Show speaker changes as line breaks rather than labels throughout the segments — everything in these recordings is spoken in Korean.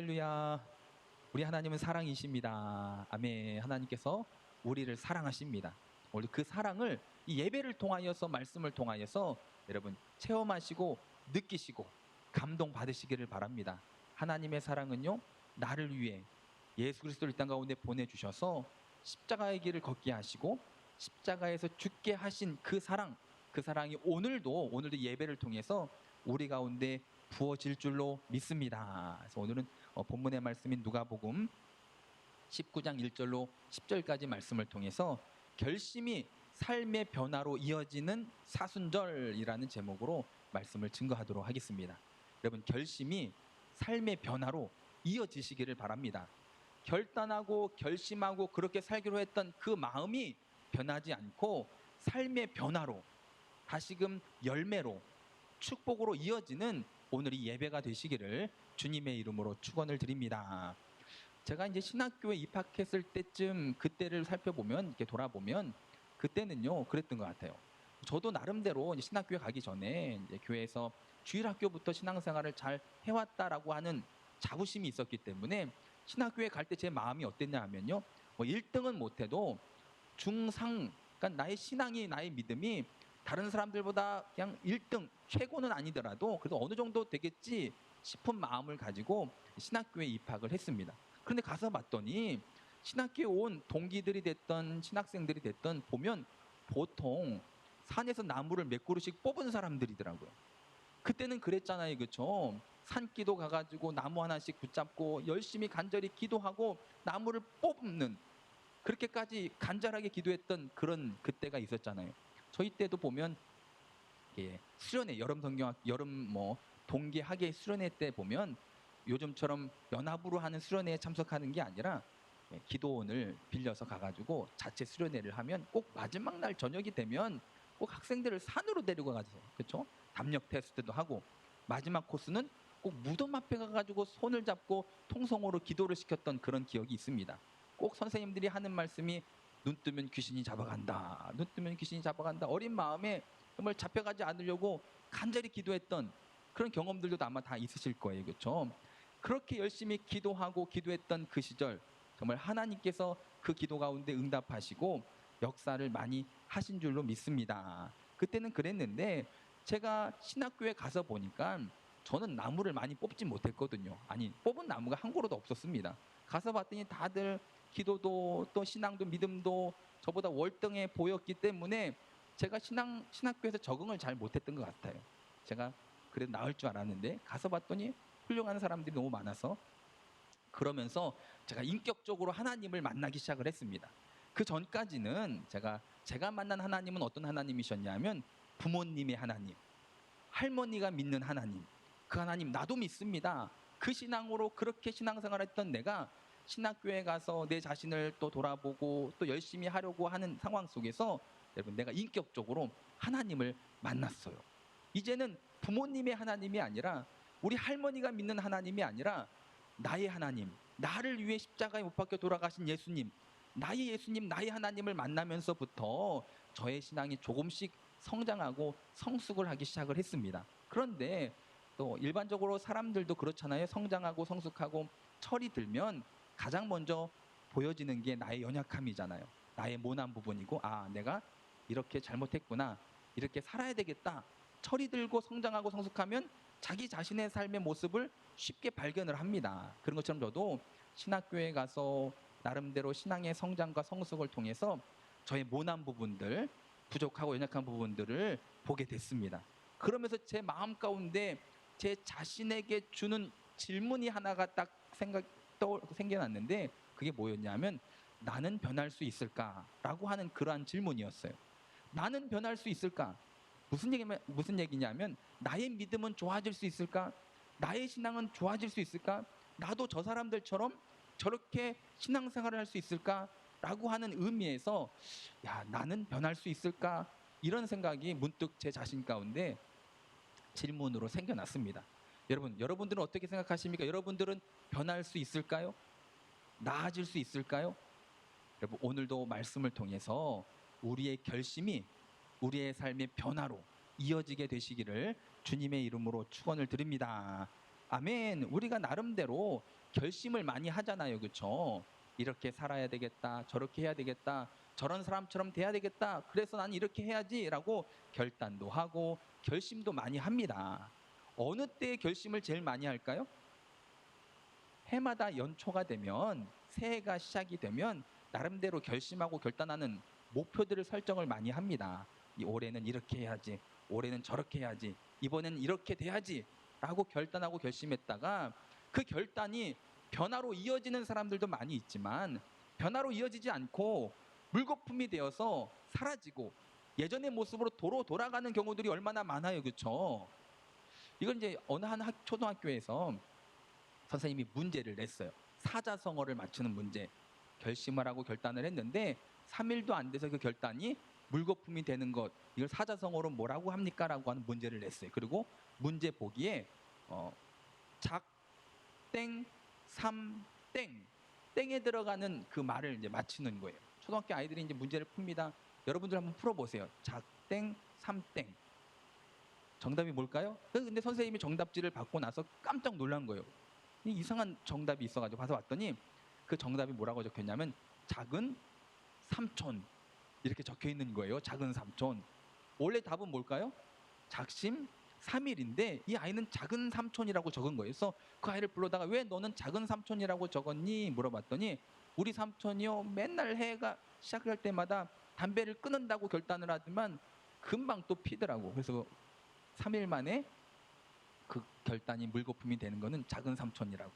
할렐루야. 우리 하나님은 사랑이십니다. 아멘. 하나님께서 우리를 사랑하십니다. 우리 그 사랑을 이 예배를 통하여서, 말씀을 통하여서 여러분 체험하시고 느끼시고 감동 받으시기를 바랍니다. 하나님의 사랑은요, 나를 위해 예수 그리스도를 이 땅 가운데 보내주셔서 십자가의 길을 걷게 하시고 십자가에서 죽게 하신 그 사랑, 그 사랑이 오늘도 예배를 통해서 우리 가운데 부어질 줄로 믿습니다. 그래서 오늘은 본문의 말씀인 누가복음 19장 1절로 10절까지 말씀을 통해서 결심이 삶의 변화로 이어지는 사순절이라는 제목으로 말씀을 증거하도록 하겠습니다. 여러분, 결심이 삶의 변화로 이어지시기를 바랍니다. 결단하고 결심하고 그렇게 살기로 했던 그 마음이 변하지 않고 삶의 변화로, 다시금 열매로, 축복으로 이어지는 오늘이 예배가 되시기를 주님의 이름으로 축원을 드립니다. 제가 이제 신학교에 입학했을 때쯤 그때를 살펴보면, 이렇게 돌아보면 그때는요 그랬던 것 같아요. 저도 나름대로 이제 신학교에 가기 전에 이제 교회에서 주일학교부터 신앙생활을 잘 해왔다라고 하는 자부심이 있었기 때문에 신학교에 갈 때 제 마음이 어땠냐 하면요, 1등은 못해도 중상, 그러니까 나의 신앙이, 나의 믿음이 다른 사람들보다 그냥 1등, 최고는 아니더라도 그래도 어느 정도 되겠지 싶은 마음을 가지고 신학교에 입학을 했습니다. 그런데 가서 봤더니 신학교에 온 동기들이 됐던 신학생들이 됐던 보면 보통 산에서 나무를 몇 그루씩 뽑은 사람들이더라고요. 그때는 그랬잖아요, 그렇죠? 산기도 가가지고 나무 하나씩 붙잡고 열심히 간절히 기도하고 나무를 뽑는, 그렇게까지 간절하게 기도했던 그런 그때가 있었잖아요. 저희 때도 보면 수련회, 여름 성경학, 여름 동계 학예 수련회 때 보면 요즘처럼 연합으로 하는 수련회에 참석하는 게 아니라 기도원을 빌려서 가가지고 자체 수련회를 하면 꼭 마지막 날 저녁이 되면 꼭 학생들을 산으로 데리고 가서, 그렇죠? 담력 테스트도 하고 마지막 코스는 꼭 무덤 앞에 가가지고 손을 잡고 통성으로 기도를 시켰던 그런 기억이 있습니다. 꼭 선생님들이 하는 말씀이 눈 뜨면 귀신이 잡아간다, 눈 뜨면 귀신이 잡아간다. 어린 마음에 정말 잡혀가지 않으려고 간절히 기도했던 그런 경험들도 아마 다 있으실 거예요, 그렇죠? 그렇게 열심히 기도하고 기도했던 그 시절, 정말 하나님께서 그 기도 가운데 응답하시고 역사를 많이 하신 줄로 믿습니다. 그때는 그랬는데 제가 신학교에 가서 보니까 저는 나무를 많이 뽑지 못했거든요. 아니, 뽑은 나무가 한 그루도 없었습니다. 가서 봤더니 다들 기도도 또 신앙도 믿음도 저보다 월등해 보였기 때문에 제가 신학교에서 적응을 잘 못했던 것 같아요. 제가 그래도 나을 줄 알았는데 가서 봤더니 훌륭한 사람들이 너무 많아서, 그러면서 제가 인격적으로 하나님을 만나기 시작을 했습니다. 그 전까지는 제가 만난 하나님은 어떤 하나님이셨냐면 부모님의 하나님, 할머니가 믿는 하나님, 그 하나님 나도 믿습니다. 그 신앙으로 그렇게 신앙생활했던 내가 신학교에 가서 내 자신을 또 돌아보고 또 열심히 하려고 하는 상황 속에서 여러분, 내가 인격적으로 하나님을 만났어요. 이제는 부모님의 하나님이 아니라, 우리 할머니가 믿는 하나님이 아니라 나의 하나님, 나를 위해 십자가에 못 박혀 돌아가신 예수님, 나의 예수님, 나의 하나님을 만나면서부터 저의 신앙이 조금씩 성장하고 성숙을 하기 시작을 했습니다. 그런데 또 일반적으로 사람들도 그렇잖아요. 성장하고 성숙하고 철이 들면 가장 먼저 보여지는 게 나의 연약함이잖아요. 나의 모난 부분이고, 아, 내가 이렇게 잘못했구나, 이렇게 살아야 되겠다. 철이 들고 성장하고 성숙하면 자기 자신의 삶의 모습을 쉽게 발견을 합니다. 그런 것처럼 저도 신학교에 가서 나름대로 신앙의 성장과 성숙을 통해서 저의 모난 부분들, 부족하고 연약한 부분들을 보게 됐습니다. 그러면서 제 마음 가운데 제 자신에게 주는 질문이 하나가 딱 생겨났는데, 그게 뭐였냐면 나는 변할 수 있을까라고 하는 그러한 질문이었어요. 나는 변할 수 있을까? 무슨 얘기냐면 나의 믿음은 좋아질 수 있을까? 나의 신앙은 좋아질 수 있을까? 나도 저 사람들처럼 저렇게 신앙생활을 할 수 있을까? 라고 하는 의미에서, 야, 나는 변할 수 있을까? 이런 생각이 문득 제 자신 가운데 질문으로 생겨났습니다. 여러분들은 어떻게 생각하십니까? 여러분들은 변할 수 있을까요? 나아질 수 있을까요? 여러분, 오늘도 말씀을 통해서 우리의 결심이 우리의 삶의 변화로 이어지게 되시기를 주님의 이름으로 축원을 드립니다. 아멘. 우리가 나름대로 결심을 많이 하잖아요. 그렇죠? 이렇게 살아야 되겠다. 저렇게 해야 되겠다. 저런 사람처럼 돼야 되겠다. 그래서 난 이렇게 해야지라고 결단도 하고 결심도 많이 합니다. 어느 때에 결심을 제일 많이 할까요? 해마다 연초가 되면, 새해가 시작이 되면 나름대로 결심하고 결단하는 목표들을 설정을 많이 합니다. 이 올해는 이렇게 해야지, 올해는 저렇게 해야지, 이번엔 이렇게 돼야지 라고 결단하고 결심했다가 그 결단이 변화로 이어지는 사람들도 많이 있지만, 변화로 이어지지 않고 물거품이 되어서 사라지고 예전의 모습으로 도로 돌아가는 경우들이 얼마나 많아요. 그렇죠? 이건 이제 어느 한 초등학교에서 선생님이 문제를 냈어요. 사자성어를 맞추는 문제. 결심을 하고 결단을 했는데 3일도 안 돼서 그 결단이 물거품이 되는 것, 이걸 사자성어로 뭐라고 합니까? 라고 하는 문제를 냈어요. 그리고 문제 보기에 작, 땡, 삼, 땡, 땡에 들어가는 그 말을 이제 맞추는 거예요. 초등학교 아이들이 이제 문제를 풉니다. 여러분들 한번 풀어보세요. 작, 땡, 삼, 땡. 정답이 뭘까요? 근데 선생님이 정답지를 받고 나서 깜짝 놀란 거예요. 이상한 정답이 있어가지고 가서 왔더니 그 정답이 뭐라고 적혀있냐면 작은 삼촌 이렇게 적혀 있는 거예요. 작은 삼촌. 원래 답은 뭘까요? 작심 3일인데 이 아이는 작은 삼촌이라고 적은 거예요. 그래서 그 아이를 불러다가 왜 너는 작은 삼촌이라고 적었니? 물어봤더니 우리 삼촌이요 맨날 해가 시작할 때마다 담배를 끊는다고 결단을 하지만 금방 또 피더라고. 그래서 3일 만에 그 결단이 물거품이 되는 거는 작은 삼촌이라고.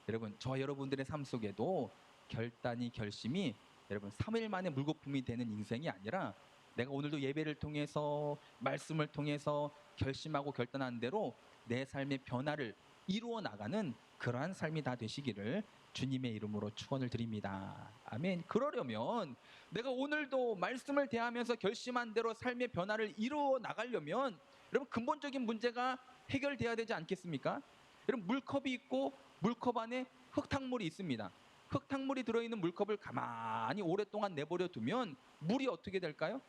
여러분, 저와 여러분들의 삶 속에도 결단이, 결심이 여러분 3일 만에 물거품이 되는 인생이 아니라 내가 오늘도 예배를 통해서 말씀을 통해서 결심하고 결단한 대로 내 삶의 변화를 이루어 나가는 그러한 삶이 다 되시기를 주님의 이름으로 축원을 드립니다. 아멘. 그러려면 내가 오늘도 말씀을 대하면서 결심한 대로 삶의 변화를 이루어 나가려면 여러분 근본적인 문제가 해결돼야 되지 않겠습니까? 여러분 물컵이 있고 물컵 안에 흙탕물이 있습니다. 흙탕물이 들어있는 물컵을 가만히 오랫동안 내버려 두면 물이 어떻게 될까요?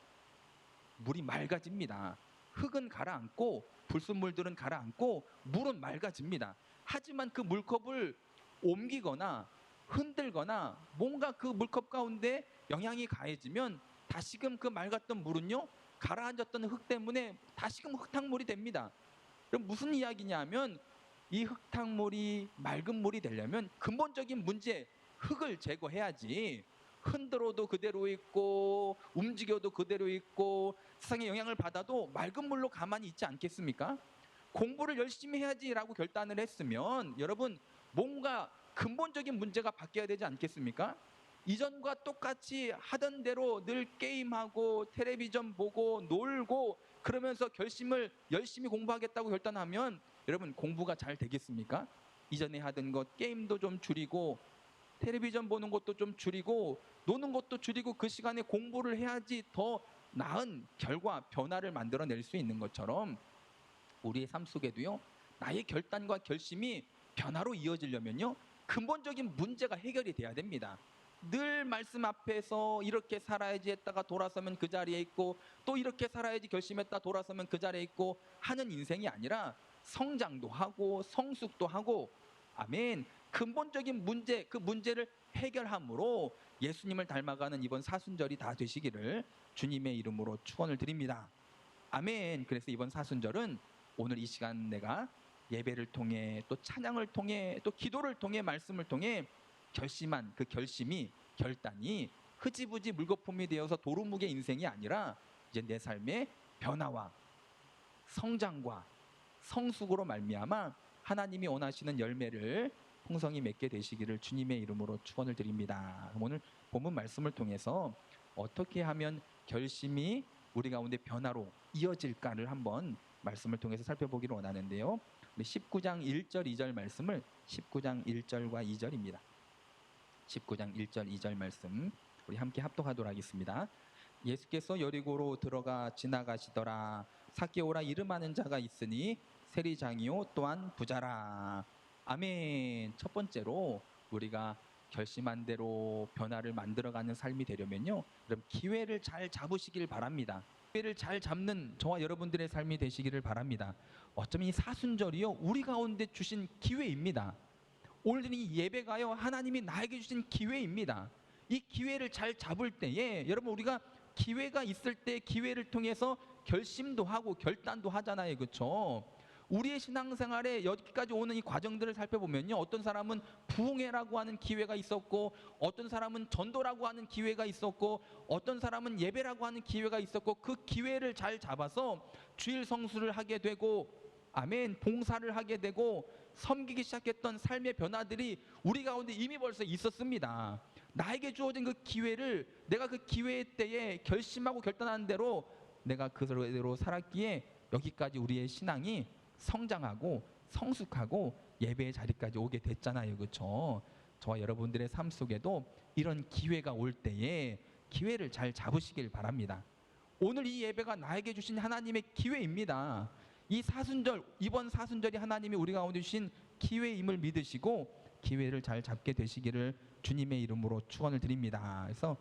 물이 맑아집니다. 흙은 가라앉고 불순물들은 가라앉고 물은 맑아집니다. 하지만 그 물컵을 옮기거나 흔들거나 뭔가 그 물컵 가운데 영향이 가해지면 다시금 그 맑았던 물은요 가라앉았던 흙 때문에 다시금 흙탕물이 됩니다. 그럼 무슨 이야기냐면 이 흙탕물이 맑은 물이 되려면 근본적인 문제, 흙을 제거해야지. 흔들어도 그대로 있고 움직여도 그대로 있고 세상의 영향을 받아도 맑은 물로 가만히 있지 않겠습니까? 공부를 열심히 해야지라고 결단을 했으면 여러분 뭔가 근본적인 문제가 바뀌어야 되지 않겠습니까? 이전과 똑같이 하던 대로 늘 게임하고 텔레비전 보고 놀고 그러면서 결심을 열심히 공부하겠다고 결단하면 여러분 공부가 잘 되겠습니까? 이전에 하던 것 게임도 좀 줄이고 텔레비전 보는 것도 좀 줄이고 노는 것도 줄이고 그 시간에 공부를 해야지 더 나은 결과 변화를 만들어낼 수 있는 것처럼 우리의 삶 속에도요 나의 결단과 결심이 변화로 이어지려면요 근본적인 문제가 해결이 돼야 됩니다. 늘 말씀 앞에서 이렇게 살아야지 했다가 돌아서면 그 자리에 있고 또 이렇게 살아야지 결심했다 돌아서면 그 자리에 있고 하는 인생이 아니라 성장도 하고 성숙도 하고 아멘 근본적인 문제 그 문제를 해결함으로 예수님을 닮아가는 이번 사순절이 다 되시기를 주님의 이름으로 축원을 드립니다. 아멘. 그래서 이번 사순절은 오늘 이 시간 내가 예배를 통해 또 찬양을 통해 또 기도를 통해 말씀을 통해 결심한 그 결심이 결단이 흐지부지 물거품이 되어서 도루묵의 인생이 아니라 이제 내 삶의 변화와 성장과 성숙으로 말미암아 하나님이 원하시는 열매를 풍성히 맺게 되시기를 주님의 이름으로 축원을 드립니다. 오늘 본문 말씀을 통해서 어떻게 하면 결심이 우리 가운데 변화로 이어질까를 한번 말씀을 통해서 살펴보기를 원하는데요. 19장 1절 2절 말씀을 19장 1절과 2절입니다. 19장 1절 2절 말씀 우리 함께 합독하도록 하겠습니다. 예수께서 여리고로 들어가 지나가시더라. 삭개오라 이름하는 자가 있으니 세리장이요 또한 부자라. 아멘. 첫 번째로 우리가 결심한 대로 변화를 만들어가는 삶이 되려면요 그럼 기회를 잘 잡으시길 바랍니다. 기회를 잘 잡는 저와 여러분들의 삶이 되시기를 바랍니다. 어쩌면 이 사순절이요 우리 가운데 주신 기회입니다. 오늘 이 예배가요, 하나님이 나에게 주신 기회입니다. 이 기회를 잘 잡을 때에 여러분, 우리가 기회가 있을 때 기회를 통해서 결심도 하고 결단도 하잖아요. 그렇죠? 우리의 신앙생활에 여기까지 오는 이 과정들을 살펴보면요, 어떤 사람은 부흥회라고 하는 기회가 있었고, 어떤 사람은 전도라고 하는 기회가 있었고, 어떤 사람은 예배라고 하는 기회가 있었고, 그 기회를 잘 잡아서 주일 성수를 하게 되고, 아멘, 봉사를 하게 되고 섬기기 시작했던 삶의 변화들이 우리 가운데 이미 벌써 있었습니다. 나에게 주어진 그 기회를 내가 그 기회의 때에 결심하고 결단한 대로 내가 그대로 살았기에 여기까지 우리의 신앙이 성장하고 성숙하고 예배의 자리까지 오게 됐잖아요. 그렇죠? 저와 여러분들의 삶 속에도 이런 기회가 올 때에 기회를 잘 잡으시길 바랍니다. 오늘 이 예배가 나에게 주신 하나님의 기회입니다. 이 사순절, 이번 사순절이 하나님이 우리 가운데 주신 기회임을 믿으시고 기회를 잘 잡게 되시기를 주님의 이름으로 축원을 드립니다. 그래서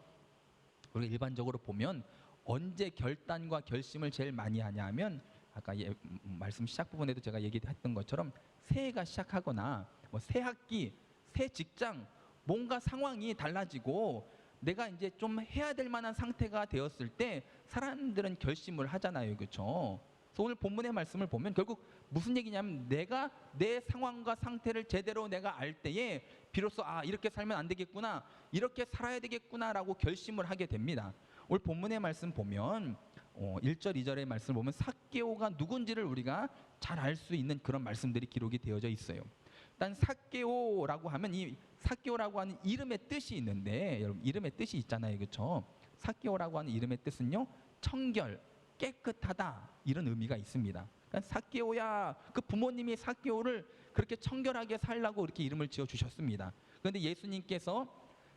우리가 일반적으로 보면 언제 결단과 결심을 제일 많이 하냐 하면, 아까 말씀 시작 부분에도 제가 얘기했던 것처럼 새해가 시작하거나 새 학기, 새 직장, 뭔가 상황이 달라지고 내가 이제 좀 해야 될 만한 상태가 되었을 때 사람들은 결심을 하잖아요. 그렇죠? 그래서 오늘 본문의 말씀을 보면 결국 무슨 얘기냐면, 내가 내 상황과 상태를 제대로 내가 알 때에 비로소 이렇게 살면 안 되겠구나, 이렇게 살아야 되겠구나라고 결심을 하게 됩니다. 오늘 본문의 말씀 보면 1절 2절의 말씀을 보면 삭개오가 누군지를 우리가 잘 알 수 있는 그런 말씀들이 기록이 되어져 있어요. 일단 삭개오라고 하면, 이 삭개오라고 하는 이름의 뜻이 있는데, 여러분 이름의 뜻이 있잖아요. 그렇죠? 삭개오라고 하는 이름의 뜻은요, 청결, 깨끗하다, 이런 의미가 있습니다. 그러니까 삭개오야, 그 부모님이 삭개오를 그렇게 청결하게 살라고 이렇게 이름을 지어 주셨습니다. 그런데 예수님께서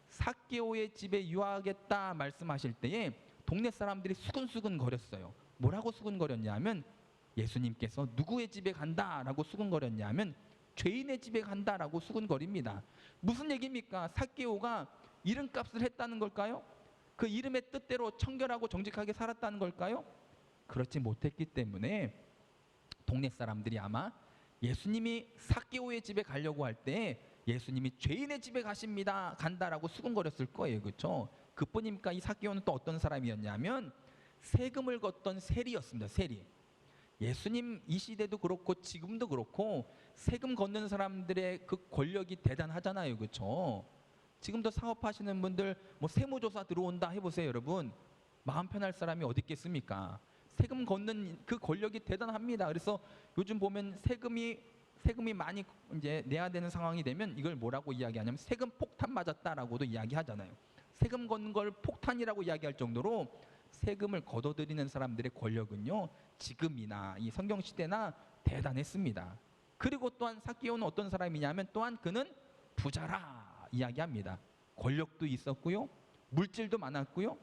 삭개오의 집에 유하겠다 말씀하실 때에 동네 사람들이 수근수근 거렸어요. 뭐라고 수근거렸냐면, 예수님께서 누구의 집에 간다라고 수근거렸냐면 죄인의 집에 간다라고 수근거립니다. 무슨 얘기입니까? 삭개오가 이름값을 했다는 걸까요? 그 이름의 뜻대로 청결하고 정직하게 살았다는 걸까요? 그렇지 못했기 때문에 동네 사람들이 아마 예수님이 삭개오의 집에 가려고 할 때 예수님이 죄인의 집에 간다라고 수근거렸을 거예요. 그렇죠? 그뿐입니까? 이 삭개오는 또 어떤 사람이었냐면 세금을 걷던 세리였습니다. 세리. 예수님 이 시대도 그렇고 지금도 그렇고 세금 걷는 사람들의 그 권력이 대단하잖아요. 그렇죠? 지금도 사업하시는 분들 세무조사 들어온다 해보세요. 여러분, 마음 편할 사람이 어디 있겠습니까? 세금 걷는 그 권력이 대단합니다. 그래서 요즘 보면 세금이 많이 이제 내야 되는 상황이 되면 이걸 뭐라고 이야기하냐면 세금 폭탄 맞았다라고도 이야기하잖아요. 세금 걷는 걸 폭탄이라고 이야기할 정도로 세금을 걷어들이는 사람들의 권력은요, 지금이나 이 성경 시대나 대단했습니다. 그리고 또한 삭개오는 어떤 사람이냐면 또한 그는 부자라 이야기합니다. 권력도 있었고요, 물질도 많았고요,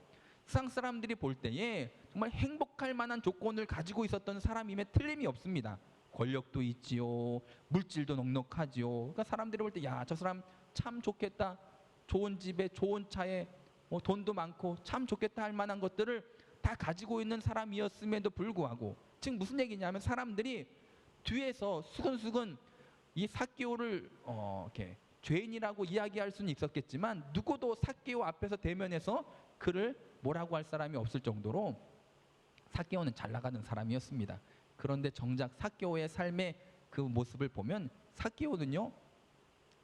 세상 사람들이 볼 때에 정말 행복할 만한 조건을 가지고 있었던 사람임에 틀림이 없습니다. 권력도 있지요, 물질도 넉넉하지요. 그러니까 사람들이 볼 때 저 사람 참 좋겠다, 좋은 집에 좋은 차에 돈도 많고 참 좋겠다 할 만한 것들을 다 가지고 있는 사람이었음에도 불구하고, 지금 무슨 얘기냐면 사람들이 뒤에서 수근수근 이 삭개오를 이렇게 죄인이라고 이야기할 수는 있었겠지만 누구도 삭개오 앞에서 대면해서 그를 뭐라고 할 사람이 없을 정도로 삭개오는 잘 나가는 사람이었습니다. 그런데 정작 삭개오의 삶의 그 모습을 보면 삭개오는요,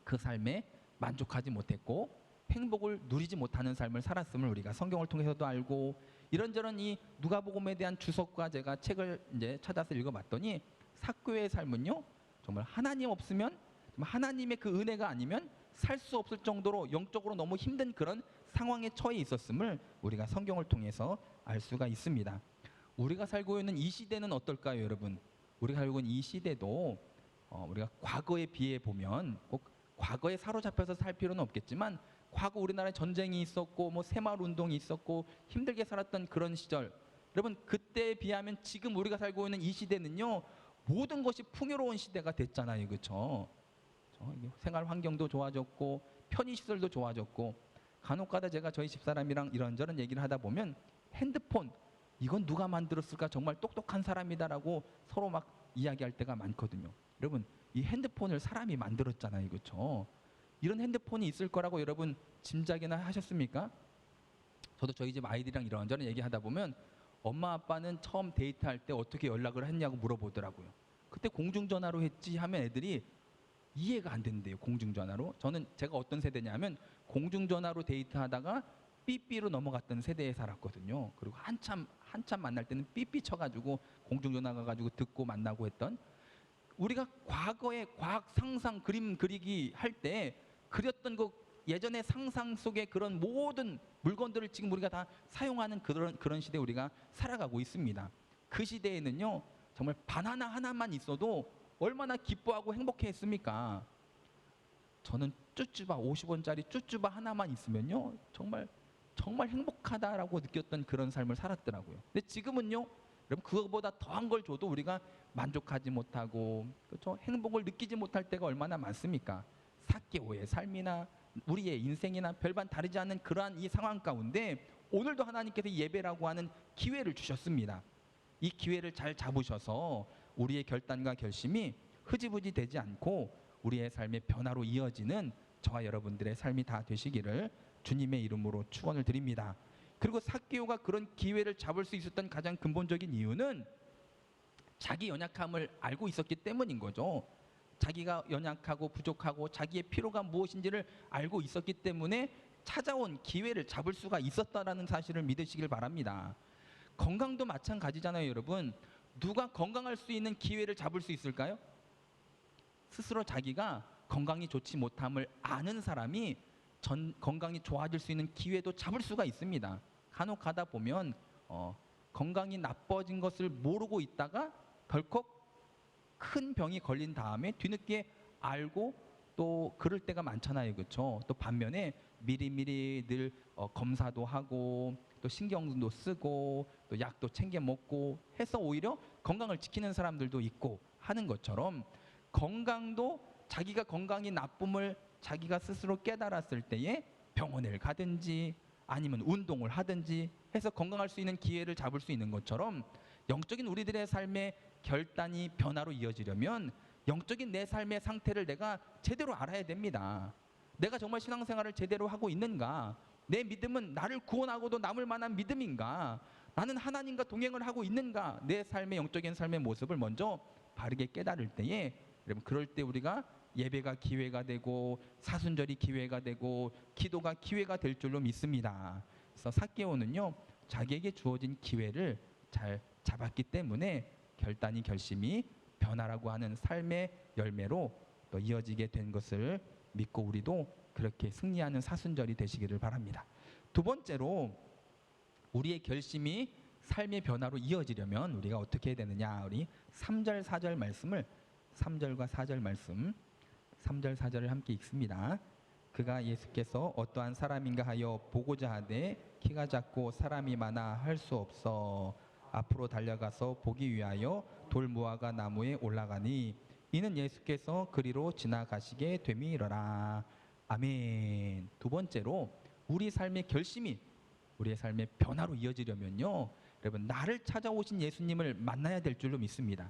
그 삶에 만족하지 못했고 행복을 누리지 못하는 삶을 살았음을 우리가 성경을 통해서도 알고, 이런저런 이 누가복음에 대한 주석과 제가 책을 이제 찾아서 읽어봤더니 삭개오의 삶은요, 정말 하나님 없으면, 하나님의 그 은혜가 아니면 살 수 없을 정도로 영적으로 너무 힘든 그런 상황에 처해 있었음을 우리가 성경을 통해서 알 수가 있습니다. 우리가 살고 있는 이 시대는 어떨까요, 여러분? 우리가 살고 있는 이 시대도 우리가 과거에 비해 보면 꼭 과거에 사로잡혀서 살 필요는 없겠지만, 과거 우리나라에 전쟁이 있었고 새마을 운동이 있었고 힘들게 살았던 그런 시절, 여러분 그때에 비하면 지금 우리가 살고 있는 이 시대는요, 모든 것이 풍요로운 시대가 됐잖아요. 그렇죠? 생활 환경도 좋아졌고 편의시설도 좋아졌고, 간혹가다 제가 저희 집사람이랑 이런저런 얘기를 하다 보면 핸드폰, 이건 누가 만들었을까, 정말 똑똑한 사람이다라고 서로 막 이야기할 때가 많거든요. 여러분, 이 핸드폰을 사람이 만들었잖아요, 그렇죠? 이런 핸드폰이 있을 거라고 여러분 짐작이나 하셨습니까? 저도 저희 집 아이들이랑 이런저런 얘기하다 보면 엄마 아빠는 처음 데이트할 때 어떻게 연락을 했냐고 물어보더라고요. 그때 공중전화로 했지 하면 애들이 이해가 안 된대요. 공중전화로. 저는 제가 어떤 세대냐면 공중전화로 데이트하다가 삐삐로 넘어갔던 세대에 살았거든요. 그리고 한참 만날 때는 삐삐 쳐가지고 공중전화 가가지고 듣고 만나고 했던, 우리가 과거에 과학 상상 그림 그리기 할 때 그렸던 그 예전의 상상 속의 그런 모든 물건들을 지금 우리가 다 사용하는 그런 시대에 우리가 살아가고 있습니다. 그 시대에는요, 정말 바나나 하나만 있어도 얼마나 기뻐하고 행복했습니까? 저는 쭈쭈바 50원짜리 쭈쭈바 하나만 있으면요, 정말 행복하다라고 느꼈던 그런 삶을 살았더라고요. 근데 지금은요, 여러분 그거보다 더한 걸 줘도 우리가 만족하지 못하고, 그렇죠? 행복을 느끼지 못할 때가 얼마나 많습니까? 사개오의 삶이나 우리의 인생이나 별반 다르지 않는 그러한 이 상황 가운데 오늘도 하나님께서 예배라고 하는 기회를 주셨습니다. 이 기회를 잘 잡으셔서 우리의 결단과 결심이 흐지부지 되지 않고 우리의 삶의 변화로 이어지는 저와 여러분들의 삶이 다 되시기를 주님의 이름으로 축원을 드립니다. 그리고 삭개오가 그런 기회를 잡을 수 있었던 가장 근본적인 이유는 자기 연약함을 알고 있었기 때문인 거죠. 자기가 연약하고 부족하고 자기의 필요가 무엇인지를 알고 있었기 때문에 찾아온 기회를 잡을 수가 있었다라는 사실을 믿으시길 바랍니다. 건강도 마찬가지잖아요, 여러분. 누가 건강할 수 있는 기회를 잡을 수 있을까요? 스스로 자기가 건강이 좋지 못함을 아는 사람이 건강이 좋아질 수 있는 기회도 잡을 수가 있습니다. 간혹 가다 보면 건강이 나빠진 것을 모르고 있다가 덜컥 큰 병이 걸린 다음에 뒤늦게 알고 또 그럴 때가 많잖아요, 그렇죠? 또 반면에 미리미리 늘 검사도 하고 또 신경도 쓰고 또 약도 챙겨 먹고 해서 오히려 건강을 지키는 사람들도 있고 하는 것처럼, 건강도 자기가 건강이 나쁨을 자기가 스스로 깨달았을 때에 병원을 가든지 아니면 운동을 하든지 해서 건강할 수 있는 기회를 잡을 수 있는 것처럼, 영적인 우리들의 삶의 결단이 변화로 이어지려면 영적인 내 삶의 상태를 내가 제대로 알아야 됩니다. 내가 정말 신앙생활을 제대로 하고 있는가? 내 믿음은 나를 구원하고도 남을 만한 믿음인가? 나는 하나님과 동행을 하고 있는가? 내 삶의 영적인 삶의 모습을 먼저 바르게 깨달을 때에, 여러분 그럴 때 우리가 예배가 기회가 되고 사순절이 기회가 되고 기도가 기회가 될 줄로 믿습니다. 그래서 삭개오는요, 자기에게 주어진 기회를 잘 잡았기 때문에 결심이 변화라고 하는 삶의 열매로 또 이어지게 된 것을 믿고 우리도 그렇게 승리하는 사순절이 되시기를 바랍니다. 두 번째로, 우리의 결심이 삶의 변화로 이어지려면 우리가 어떻게 해야 되느냐, 우리 3절 4절 말씀을 3절과 4절 말씀 3절 4절을 함께 읽습니다. 그가 예수께서 어떠한 사람인가 하여 보고자 하되 키가 작고 사람이 많아 할 수 없어 앞으로 달려가서 보기 위하여 돌무화과 나무에 올라가니 이는 예수께서 그리로 지나가시게 됨이러라. 아멘. 두 번째로, 우리 삶의 결심이 우리의 삶의 변화로 이어지려면요, 여러분 나를 찾아오신 예수님을 만나야 될 줄로 믿습니다.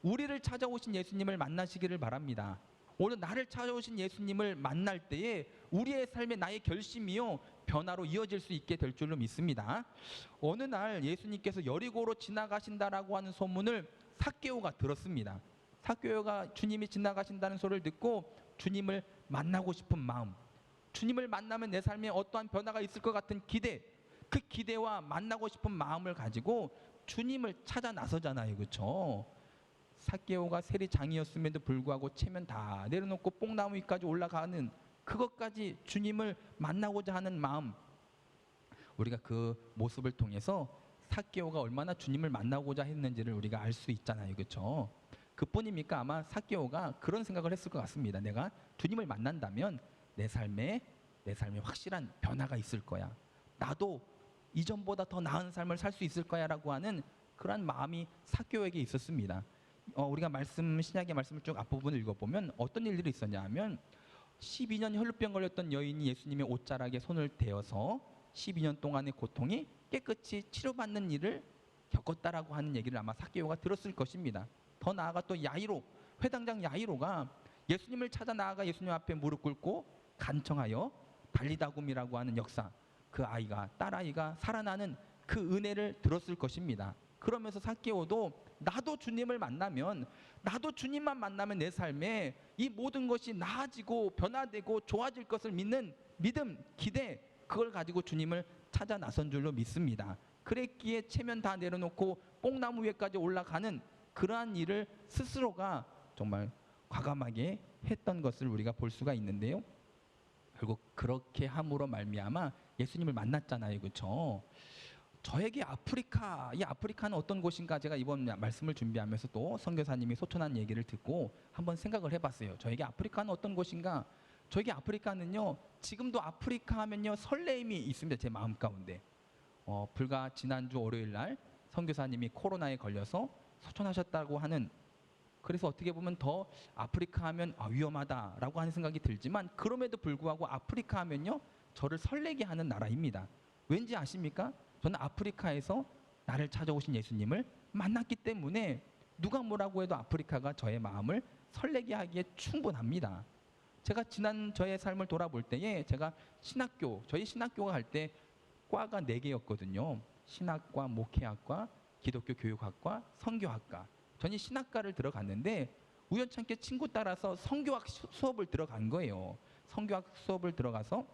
우리를 찾아오신 예수님을 만나시기를 바랍니다. 오늘 나를 찾아오신 예수님을 만날 때에 우리의 삶의 나의 결심이요 변화로 이어질 수 있게 될 줄로 믿습니다. 어느 날 예수님께서 여리고로 지나가신다라고 하는 소문을 삭개오가 들었습니다. 삭개오가 주님이 지나가신다는 소리를 듣고 주님을 만나고 싶은 마음, 주님을 만나면 내 삶에 어떠한 변화가 있을 것 같은 기대, 그 기대와 만나고 싶은 마음을 가지고 주님을 찾아 나서잖아요, 그렇죠? 삭개오가 세리장이었음에도 불구하고 체면 다 내려놓고 뽕나무 위까지 올라가는 그것까지 주님을 만나고자 하는 마음, 우리가 그 모습을 통해서 삭개오가 얼마나 주님을 만나고자 했는지를 우리가 알 수 있잖아요, 그렇죠? 그뿐입니까? 아마 삭개오가 그런 생각을 했을 것 같습니다. 내가 주님을 만난다면 내 삶에 확실한 변화가 있을 거야. 나도 이전보다 더 나은 삶을 살 수 있을 거야라고 하는 그런 마음이 삭개오에게 있었습니다. 우리가 신약의 말씀을 쭉 앞부분을 읽어보면 어떤 일들이 있었냐 하면 12년 혈루병 걸렸던 여인이 예수님의 옷자락에 손을 대어서 12년 동안의 고통이 깨끗이 치료받는 일을 겪었다라고 하는 얘기를 아마 삭개오가 들었을 것입니다. 더 나아가 또 야이로 회당장 야이로가 예수님을 찾아 나아가 예수님 앞에 무릎 꿇고 간청하여 달리다굼이라고 하는 역사, 그 아이가, 딸아이가 살아나는 그 은혜를 들었을 것입니다. 그러면서 삭개오도 나도 주님을 만나면, 나도 주님만 만나면 내 삶에 이 모든 것이 나아지고 변화되고 좋아질 것을 믿는 믿음, 기대, 그걸 가지고 주님을 찾아 나선 줄로 믿습니다. 그랬기에 체면 다 내려놓고 뽕나무 위에까지 올라가는 그러한 일을 스스로가 정말 과감하게 했던 것을 우리가 볼 수가 있는데요. 결국 그렇게 함으로 말미암아 예수님을 만났잖아요, 그렇죠? 저에게 아프리카, 이 아프리카는 어떤 곳인가, 제가 이번 말씀을 준비하면서 또 선교사님이 소천한 얘기를 듣고 한번 생각을 해봤어요. 저에게 아프리카는 어떤 곳인가? 저에게 아프리카는요, 지금도 아프리카 하면요 설레임이 있습니다, 제 마음 가운데. 불과 지난주 월요일 날 선교사님이 코로나에 걸려서 소천하셨다고 하는, 그래서 어떻게 보면 더 아프리카 하면 위험하다라고 하는 생각이 들지만, 그럼에도 불구하고 아프리카 하면요 저를 설레게 하는 나라입니다. 왠지 아십니까? 저는 아프리카에서 나를 찾아오신 예수님을 만났기 때문에 누가 뭐라고 해도 아프리카가 저의 마음을 설레게 하기에 충분합니다. 제가 지난 저의 삶을 돌아볼 때에, 제가 저희 신학교가 갈 때 과가 4개였거든요. 신학과, 목회학과, 기독교 교육학과, 선교학과. 저는 신학과를 들어갔는데 우연찮게 친구 따라서 선교학 수업을 들어간 거예요. 선교학 수업을 들어가서,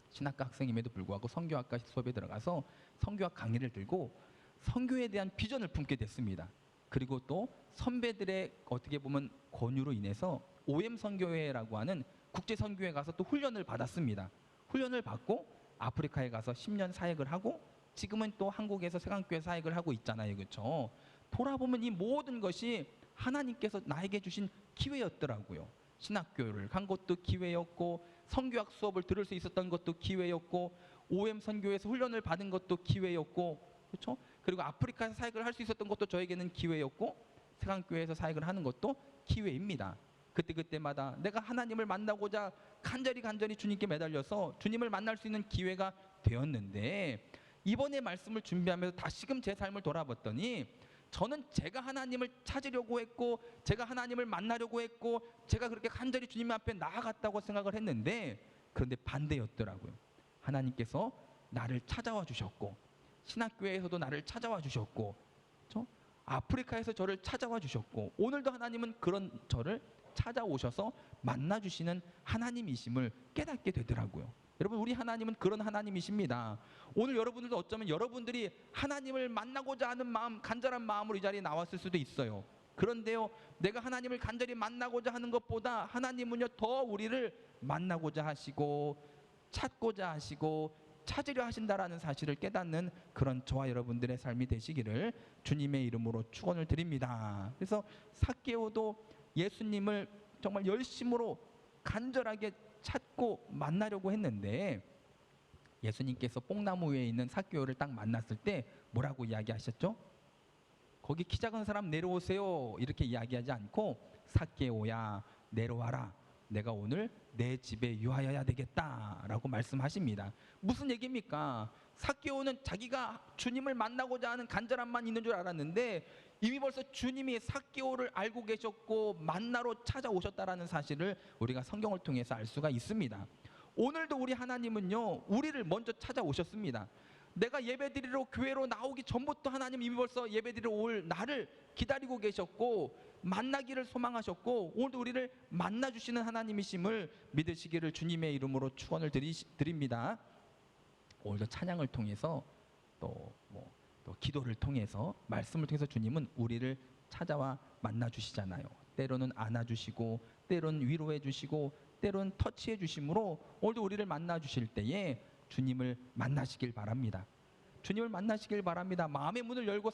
신학과 학생임에도 불구하고 선교학과 수업에 들어가서 선교학 강의를 들고 선교에 대한 비전을 품게 됐습니다. 그리고 또 선배들의 어떻게 보면 권유로 인해서 OM 선교회라고 하는 국제 선교회 가서 또 훈련을 받았습니다. 훈련을 받고 아프리카에 가서 10년 사역을 하고, 지금은 또 한국에서 세강교회 사역을 하고 있잖아요, 그렇죠? 돌아보면 이 모든 것이 하나님께서 나에게 주신 기회였더라고요. 신학교를 간 것도 기회였고, 선교학 수업을 들을 수 있었던 것도 기회였고, OM 선교에서 훈련을 받은 것도 기회였고, 그렇죠? 그리고 아프리카에서 사역을 할 수 있었던 것도 저에게는 기회였고, 세강교회에서 사역을 하는 것도 기회입니다. 그때마다 내가 하나님을 만나고자 간절히 주님께 매달려서 주님을 만날 수 있는 기회가 되었는데, 이번에 말씀을 준비하면서 다시금 제 삶을 돌아봤더니, 저는 제가 하나님을 찾으려고 했고, 제가 하나님을 만나려고 했고, 제가 그렇게 간절히 주님 앞에 나아갔다고 생각을 했는데, 그런데 반대였더라고요. 하나님께서 나를 찾아와 주셨고, 신학교에서도 나를 찾아와 주셨고, 그렇죠? 아프리카에서 저를 찾아와 주셨고, 오늘도 하나님은 그런 저를 찾아오셔서 만나주시는 하나님이심을 깨닫게 되더라고요. 여러분, 우리 하나님은 그런 하나님이십니다. 오늘 여러분들도 어쩌면 여러분들이 하나님을 만나고자 하는 마음, 간절한 마음으로 이 자리에 나왔을 수도 있어요. 그런데요, 내가 하나님을 간절히 만나고자 하는 것보다 하나님은요 더 우리를 만나고자 하시고 찾고자 하시고 찾으려 하신다라는 사실을 깨닫는 그런 저와 여러분들의 삶이 되시기를 주님의 이름으로 축원을 드립니다. 그래서 삭개오도 예수님을 정말 열심으로 간절하게 찾고 만나려고 했는데, 예수님께서 뽕나무 위에 있는 삭개오를 딱 만났을 때 뭐라고 이야기하셨죠? 거기 키 작은 사람 내려오세요 이렇게 이야기하지 않고, 삭개오야 내려와라, 내가 오늘 내 집에 유하여야 되겠다라고 말씀하십니다. 무슨 얘기입니까? 삭개오는 자기가 주님을 만나고자 하는 간절함만 있는 줄 알았는데, 이미 벌써 주님이 삭개오를 알고 계셨고 만나러 찾아오셨다라는 사실을 우리가 성경을 통해서 알 수가 있습니다. 오늘도 우리 하나님은요 우리를 먼저 찾아오셨습니다. 내가 예배드리러 교회로 나오기 전부터 하나님 이미 벌써 예배드리러 올 나를 기다리고 계셨고 만나기를 소망하셨고, 오늘도 우리를 만나주시는 하나님이심을 믿으시기를 주님의 이름으로 축원을 드립니다. 오늘도 찬양을 통해서 또 기도를 통해서 말씀을 통해서 주님은 우리를 찾아와 만나주시잖아요. 때로는 안아주시고, 때로는 위로해 주시고, 때로는 터치해 주심으로 오늘도 우리를 만나주실 때에 주님을 만나시길 바랍니다. 주님을 만나시길 바랍니다. 마음의 문을 열고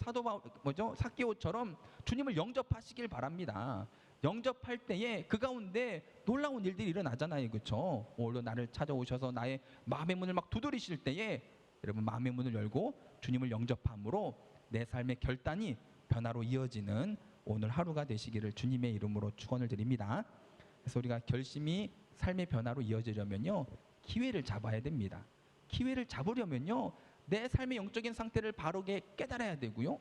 삭개오처럼 주님을 영접하시길 바랍니다. 영접할 때에 그 가운데 놀라운 일들이 일어나잖아요, 그렇죠? 오늘도 나를 찾아오셔서 나의 마음의 문을 막 두드리실 때에 여러분 마음의 문을 열고 주님을 영접함으로 내 삶의 결단이 변화로 이어지는 오늘 하루가 되시기를 주님의 이름으로 축원을 드립니다. 그래서 우리가 결심이 삶의 변화로 이어지려면요 기회를 잡아야 됩니다. 기회를 잡으려면요 내 삶의 영적인 상태를 바르게 깨달아야 되고요,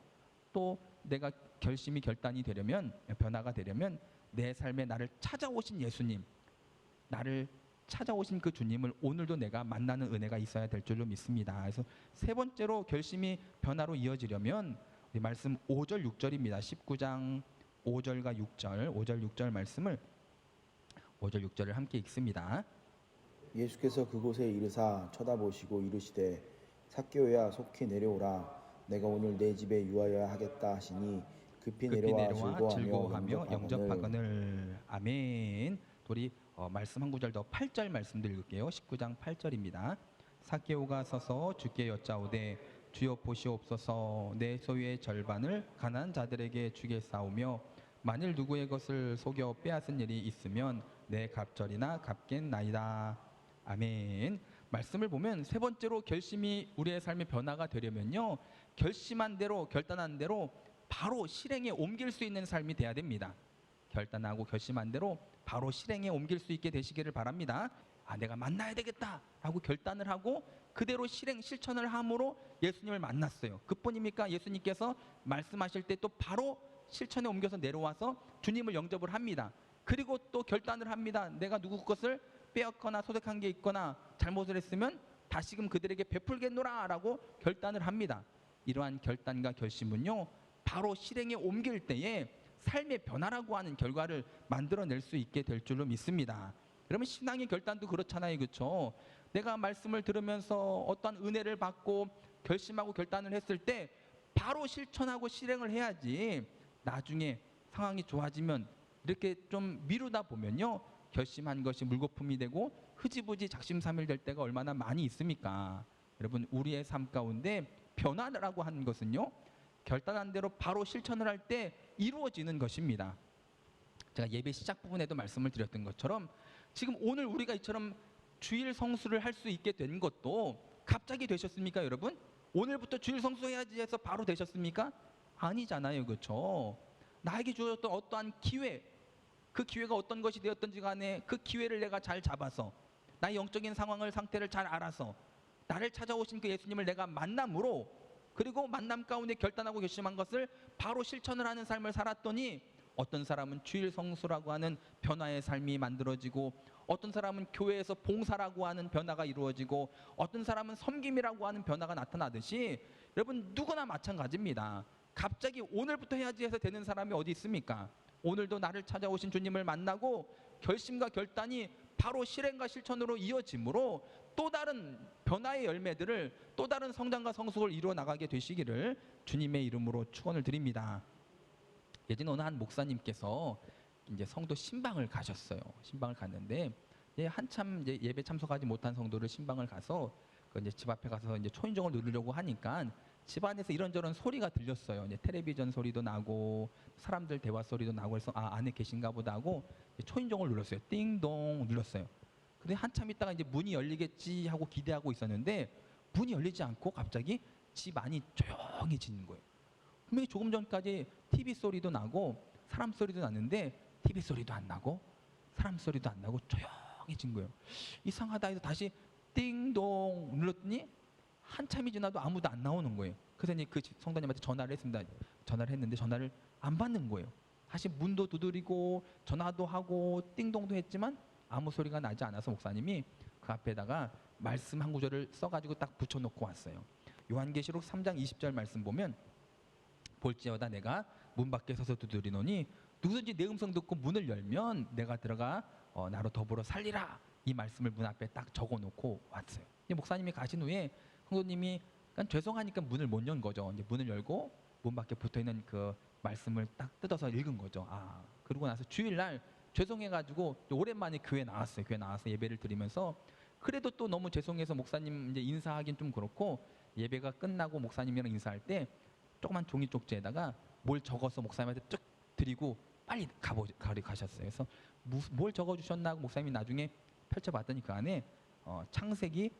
또 내가 결단이 되려면, 변화가 되려면 내 삶에 나를 찾아오신 예수님, 나를 찾아오신 그 주님을 오늘도 내가 만나는 은혜가 있어야 될 줄로 믿습니다. 그래서 세 번째로 결심이 변화로 이어지려면 우리 말씀 5절 6절입니다. 19장 5절과 6절, 5절 6절 말씀을 5절 6절을 함께 읽습니다.
예수께서 그곳에 이르사 쳐다보시고 이르시되 삭개오야 속히 내려오라 내가 오늘 내 집에 유하여야 하겠다 하시니 급히 내려와
즐거워하며 영접하거늘. 아멘. 우리 말씀 한 구절 더 8절 말씀도 읽을게요. 19장 8절입니다. 삭개오가 서서 주께 여짜오되 주여 보시옵소서 내 소유의 절반을 가난한 자들에게 주겠사오며 만일 누구의 것을 속여 빼앗은 일이 있으면 내 갑절이나 갚겠나이다. 아멘. 말씀을 보면 세 번째로 결심이 우리의 삶의 변화가 되려면요, 결심한 대로 결단한 대로 바로 실행에 옮길 수 있는 삶이 돼야 됩니다. 결단하고 결심한 대로 바로 실행에 옮길 수 있게 되시기를 바랍니다. 내가 만나야 되겠다 라고 결단을 하고 그대로 실천을 함으로 예수님을 만났어요. 그뿐입니까? 예수님께서 말씀하실 때 또 바로 실천에 옮겨서 내려와서 주님을 영접을 합니다. 그리고 또 결단을 합니다. 내가 누구 것을 빼앗거나 소득한 게 있거나 잘못을 했으면 다시금 그들에게 베풀겠노라 라고 결단을 합니다. 이러한 결단과 결심은요, 바로 실행에 옮길 때에 삶의 변화라고 하는 결과를 만들어낼 수 있게 될 줄로 믿습니다. 그러면 신앙의 결단도 그렇잖아요, 그렇죠? 내가 말씀을 들으면서 어떠한 은혜를 받고 결심하고 결단을 했을 때 바로 실천하고 실행을 해야지, 나중에 상황이 좋아지면 이렇게 좀 미루다 보면요, 결심한 것이 물거품이 되고 흐지부지 작심삼일 될 때가 얼마나 많이 있습니까? 여러분, 우리의 삶 가운데 변화라고 하는 것은요, 결단한 대로 바로 실천을 할 때 이루어지는 것입니다. 제가 예배 시작 부분에도 말씀을 드렸던 것처럼 지금 오늘 우리가 이처럼 주일 성수를 할 수 있게 된 것도 갑자기 되셨습니까, 여러분? 오늘부터 주일 성수해야지 해서 바로 되셨습니까? 아니잖아요, 그렇죠? 나에게 주어졌던 어떠한 기회, 그 기회가 어떤 것이 되었던지 간에 그 기회를 내가 잘 잡아서 나의 영적인 상태를 잘 알아서 나를 찾아오신 그 예수님을 내가 만남으로, 그리고 만남 가운데 결단하고 결심한 것을 바로 실천을 하는 삶을 살았더니 어떤 사람은 주일 성수라고 하는 변화의 삶이 만들어지고, 어떤 사람은 교회에서 봉사라고 하는 변화가 이루어지고, 어떤 사람은 섬김이라고 하는 변화가 나타나듯이 여러분, 누구나 마찬가지입니다. 갑자기 오늘부터 해야지 해서 되는 사람이 어디 있습니까? 오늘도 나를 찾아오신 주님을 만나고 결심과 결단이 바로 실행과 실천으로 이어지므로 또 다른 변화의 열매들을, 또 다른 성장과 성숙을 이루어 나가게 되시기를 주님의 이름으로 축원을 드립니다. 예전에 어느 한 목사님께서 이제 성도 신방을 가셨어요. 신방을 갔는데 한참 이제 예배 참석하지 못한 성도를 신방을 가서 그 이제 집 앞에 가서 이제 초인종을 누르려고 하니까 집 안에서 이런저런 소리가 들렸어요. 이제 텔레비전 소리도 나고 사람들 대화 소리도 나고 해서 안에 계신가 보다 하고 초인종을 눌렀어요. 띵동 눌렀어요. 근데 한참 있다가 이제 문이 열리겠지 하고 기대하고 있었는데 문이 열리지 않고 갑자기 집 안이 조용해지는 거예요. 분명히 조금 전까지 TV 소리도 나고 사람 소리도 났는데 TV 소리도 안 나고 사람 소리도 안 나고 조용해진 거예요. 이상하다 해서 다시 띵동 눌렀더니 한참이 지나도 아무도 안 나오는 거예요. 그래서 이제 그 성도님한테 전화를 했습니다. 전화를 했는데 전화를 안 받는 거예요. 다시 문도 두드리고 전화도 하고 띵동도 했지만 아무 소리가 나지 않아서 목사님이 그 앞에다가 말씀 한 구절을 써가지고 딱 붙여놓고 왔어요. 요한계시록 3장 20절 말씀 보면 볼지어다 내가 문 밖에 서서 두드리노니 누구든지 내 음성 듣고 문을 열면 내가 들어가 나로 더불어 살리라. 이 말씀을 문 앞에 딱 적어놓고 왔어요. 목사님이 가신 후에 성도님이 죄송하니까 문을 못 연 거죠. 이제 문을 열고 문 밖에 붙어있는 그 말씀을 딱 뜯어서 읽은 거죠. 그러고 나서 주일날 죄송해가지고 오랜만에 교회 나왔어요. 교회 나와서 예배를 드리면서 그래도 또 너무 죄송해서 목사님 이제 인사하긴 좀 그렇고 예배가 끝나고 목사님이랑 인사할 때 조그만 종이 쪽지에다가 뭘 적어서 목사님한테 쭉 드리고 빨리 가셨어요. 그래서 뭘 적어주셨나 하고 목사님이 나중에 펼쳐봤더니 그 안에 창세기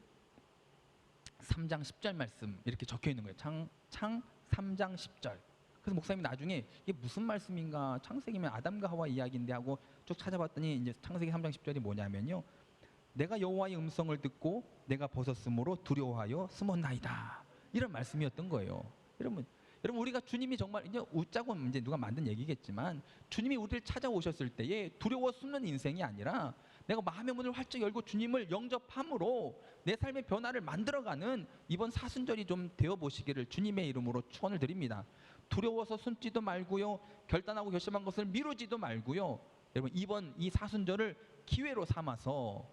3장 10절 말씀 이렇게 적혀 있는 거예요. 창 3장 10절. 그래서 목사님이 나중에 이게 무슨 말씀인가, 창세기면 아담과 하와 이야기인데 하고 쭉 찾아봤더니 이제 창세기 3장 10절이 뭐냐면요, 내가 여호와의 음성을 듣고 내가 벗었으므로 두려워하여 숨었나이다, 이런 말씀이었던 거예요. 여러분, 여러분 우리가 주님이 정말 이제 웃자고 이제 누가 만든 얘기겠지만 주님이 우리를 찾아오셨을 때에 두려워 숨는 인생이 아니라 내가 마음의 문을 활짝 열고 주님을 영접함으로 내 삶의 변화를 만들어가는 이번 사순절이 좀 되어 보시기를 주님의 이름으로 축원을 드립니다. 두려워서 숨지도 말고요, 결단하고 결심한 것을 미루지도 말고요. 여러분 이번 이 사순절을 기회로 삼아서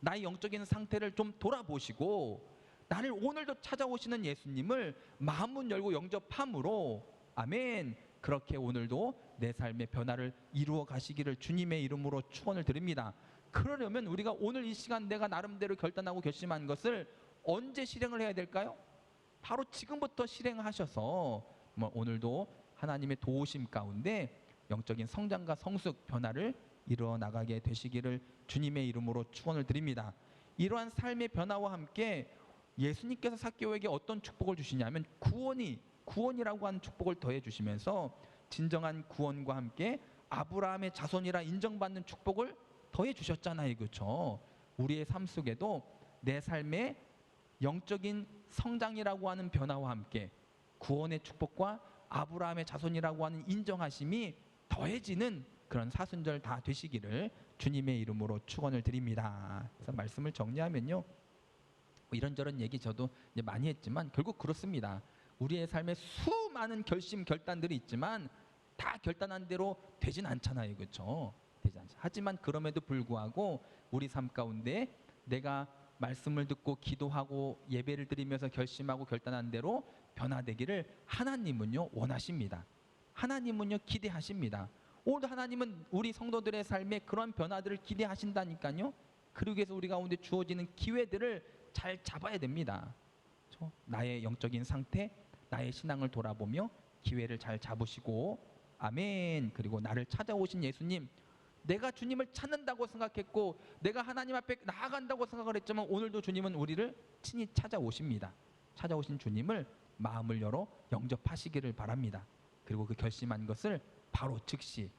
나의 영적인 상태를 좀 돌아보시고 나를 오늘도 찾아오시는 예수님을 마음문 열고 영접함으로 아멘, 그렇게 오늘도 내 삶의 변화를 이루어 가시기를 주님의 이름으로 축원을 드립니다. 그러려면 우리가 오늘 이 시간 내가 나름대로 결단하고 결심한 것을 언제 실행을 해야 될까요? 바로 지금부터 실행하셔서 오늘도 하나님의 도우심 가운데 영적인 성장과 성숙 변화를 이루어 나가게 되시기를 주님의 이름으로 축원을 드립니다. 이러한 삶의 변화와 함께 예수님께서 삭개오에게 어떤 축복을 주시냐면 구원이라고 하는 축복을 더해 주시면서 진정한 구원과 함께 아브라함의 자손이라 인정받는 축복을 더해 주셨잖아요. 그렇죠? 우리의 삶 속에도 내 삶의 영적인 성장이라고 하는 변화와 함께 구원의 축복과 아브라함의 자손이라고 하는 인정하심이 더해지는 그런 사순절 다 되시기를 주님의 이름으로 축원을 드립니다. 그래서 말씀을 정리하면요, 이런저런 얘기 저도 이제 많이 했지만 결국 그렇습니다. 우리의 삶에 수많은 결심 결단들이 있지만 다 결단한 대로 되진 않잖아요. 그렇죠? 되지 않죠. 하지만 그럼에도 불구하고 우리 삶 가운데 내가 말씀을 듣고 기도하고 예배를 드리면서 결심하고 결단한 대로 변화되기를 하나님은요 원하십니다. 하나님은요 기대하십니다. 오늘도 하나님은 우리 성도들의 삶에 그런 변화들을 기대하신다니까요. 그러기 위해서 우리 가운데 주어지는 기회들을 잘 잡아야 됩니다. 그렇죠? 나의 영적인 상태, 나의 신앙을 돌아보며 기회를 잘 잡으시고 아멘. 그리고 나를 찾아오신 예수님, 내가 주님을 찾는다고 생각했고 내가 하나님 앞에 나아간다고 생각을 했지만 오늘도 주님은 우리를 친히 찾아오십니다. 찾아오신 주님을 마음을 열어 영접하시기를 바랍니다. 그리고 그 결심한 것을 바로 즉시,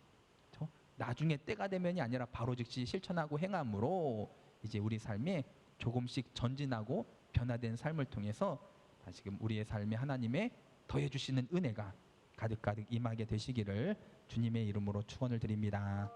나중에 때가 되면이 아니라 바로 즉시 실천하고 행함으로 이제 우리 삶에 조금씩 전진하고 변화된 삶을 통해서 다시금 우리의 삶에 하나님의 더해주시는 은혜가 가득가득 임하게 되시기를 주님의 이름으로 축원을 드립니다.